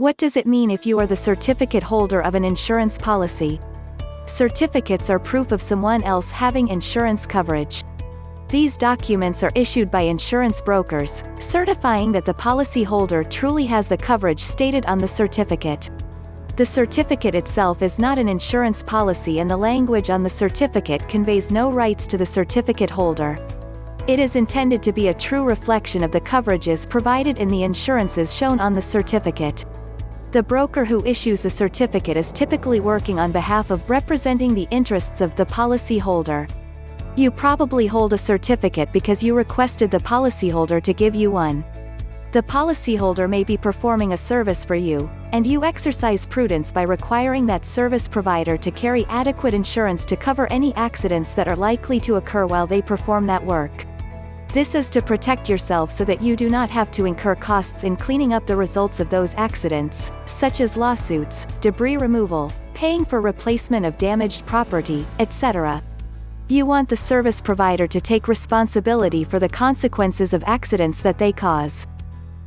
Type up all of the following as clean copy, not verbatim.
What does it mean if you are the certificate holder of an insurance policy? Certificates are proof of someone else having insurance coverage. These documents are issued by insurance brokers, certifying that the policyholder truly has the coverage stated on the certificate. The certificate itself is not an insurance policy, and the language on the certificate conveys no rights to the certificate holder. It is intended to be a true reflection of the coverages provided in the insurances shown on the certificate. The broker who issues the certificate is typically working on behalf of representing the interests of the policyholder. You probably hold a certificate because you requested the policyholder to give you one. The policyholder may be performing a service for you, and you exercise prudence by requiring that service provider to carry adequate insurance to cover any accidents that are likely to occur while they perform that work. This is to protect yourself so that you do not have to incur costs in cleaning up the results of those accidents, such as lawsuits, debris removal, paying for replacement of damaged property, etc. You want the service provider to take responsibility for the consequences of accidents that they cause.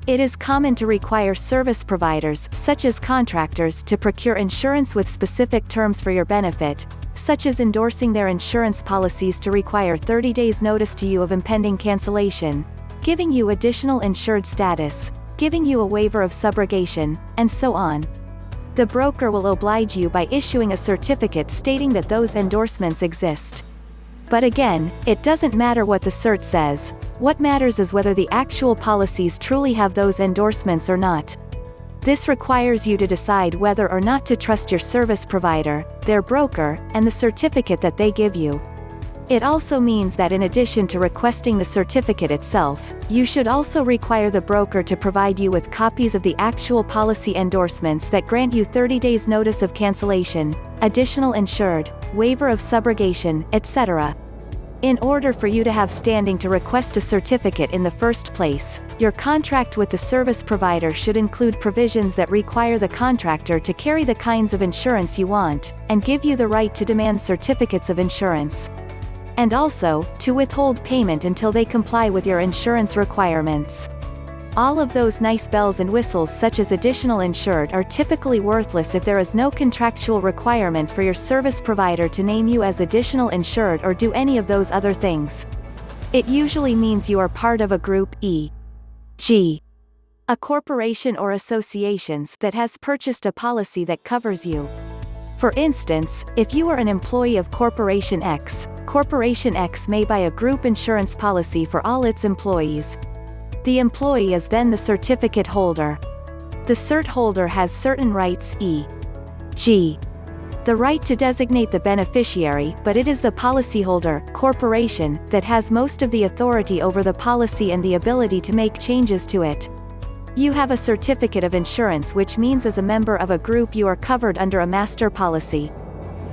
It is common to require service providers, such as contractors, to procure insurance with specific terms for your benefit, such as endorsing their insurance policies to require 30 days notice to you of impending cancellation, giving you additional insured status, giving you a waiver of subrogation, and so on. The broker will oblige you by issuing a certificate stating that those endorsements exist. But again, it doesn't matter what the cert says. What matters is whether the actual policies truly have those endorsements or not. This requires you to decide whether or not to trust your service provider, their broker, and the certificate that they give you. It also means that in addition to requesting the certificate itself, you should also require the broker to provide you with copies of the actual policy endorsements that grant you 30 days notice of cancellation, additional insured, waiver of subrogation, etc. In order for you to have standing to request a certificate in the first place, your contract with the service provider should include provisions that require the contractor to carry the kinds of insurance you want, and give you the right to demand certificates of insurance. And also, to withhold payment until they comply with your insurance requirements. All of those nice bells and whistles such as additional insured are typically worthless if there is no contractual requirement for your service provider to name you as additional insured or do any of those other things. It usually means you are part of a group, e.g., a corporation or associations that has purchased a policy that covers you. For instance, if you are an employee of Corporation X may buy a group insurance policy for all its employees. The employee is then the certificate holder. The cert holder has certain rights, e.g., the right to designate the beneficiary, but it is the policyholder, corporation, that has most of the authority over the policy and the ability to make changes to it. You have a certificate of insurance, which means as a member of a group you are covered under a master policy.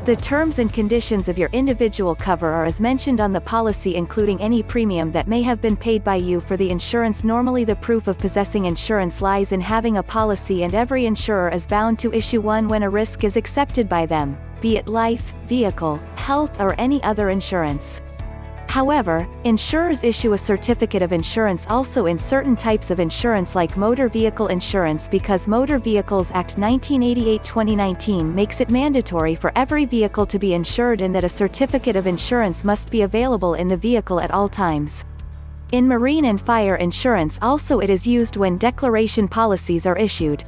The terms and conditions of your individual cover are as mentioned on the policy, including any premium that may have been paid by you for the insurance. Normally the proof of possessing insurance lies in having a policy, and every insurer is bound to issue one when a risk is accepted by them, be it life, vehicle, health or any other insurance. However, insurers issue a certificate of insurance also in certain types of insurance like motor vehicle insurance, because Motor Vehicles Act 1988-2019 makes it mandatory for every vehicle to be insured, and that a certificate of insurance must be available in the vehicle at all times. In marine and fire insurance also it is used when declaration policies are issued.